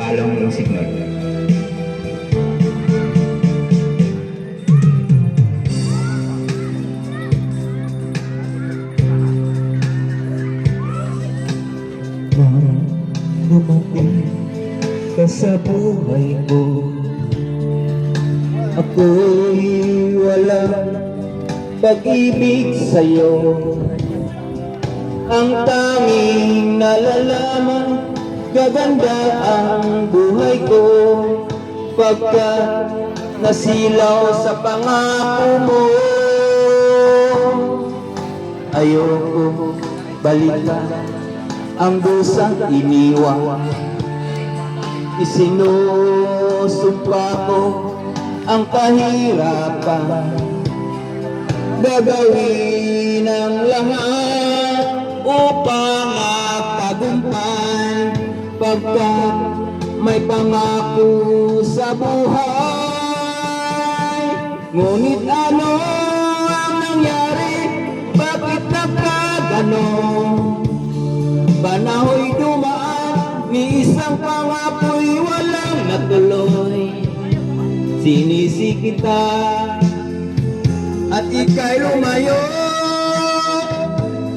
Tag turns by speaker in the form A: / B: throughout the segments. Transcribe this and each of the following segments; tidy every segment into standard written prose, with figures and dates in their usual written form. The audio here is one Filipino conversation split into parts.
A: pagpalong ng signal.
B: Dumating ka sa buhay ko, ako'y walang pag-ibig sa'yo. Ang tanging nalalaman, gaganda ang buhay ko pagka nasilaw sa pangako mo. Ayoko balikan ang dusang iniwan, isinusumpa ko ang kahirapan, gagawin ang lahat upang magtagumpay pagkat may pangako sa buhay. Ngunit ano ang nangyari? Bakit nagkaganon? Panahoy dumaan, ni isang pangapoy walang natuloy. Sinisi kita at ika'y lumayo,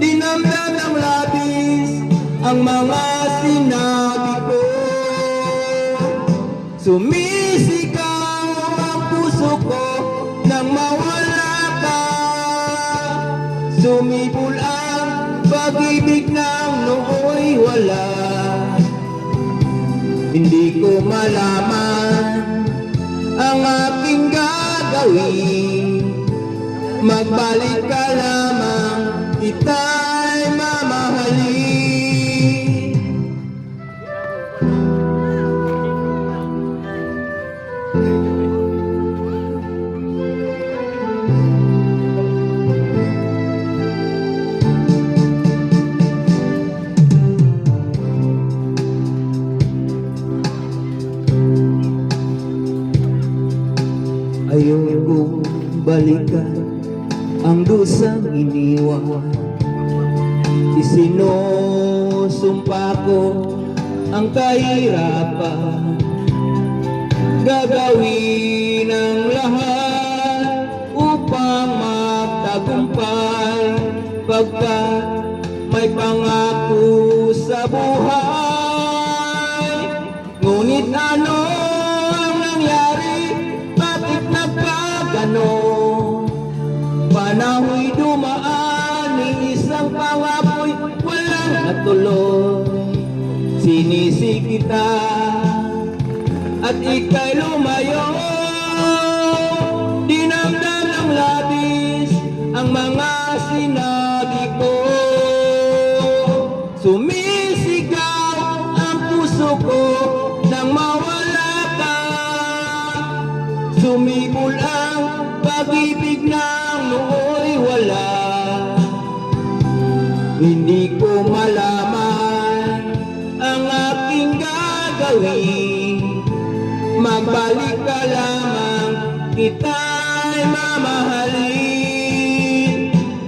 B: dinamdam ng labis ang mga sinabi ko. Sumisigaw ang puso ko nang mawala ka, sumibol ang pag-ibig ng nooy wala. Hindi ko malaman ang aking gagawin, magbalik ka lamang, kita'y mamahalin. Ayokong balikan ang dusang iniwan, isinusumpa ko ang kahirapan, gagawin ang lahat upang magtagumpay pagkat may pangako sa buhay. Ngunit ano ang nangyari? Bakit nagkaganon? Panahoy dumaan, ni isang pangapoy walang natuloy. Sinisi kita at ika'y lumayo, dinamdam ng labis ang mga sinabi ko. Sumisigaw ang puso ko nang mawala ka, sumibol ang pag-ibig ng nooy wala. Hindi ko malaman ang aking gagawin, magbalik ka lamang, kita'y mamahalin.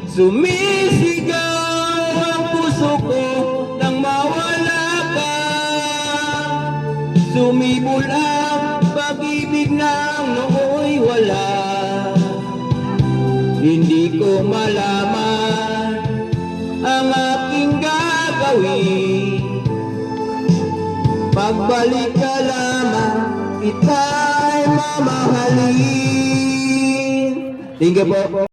B: Sumisigaw ang puso ko nang mawala ka, sumibol ang pag-ibig ng nooy wala. Hindi ko malaman ang aking gagawin, pagbalik ka lamang, kita'y mamahalin. Thank you po.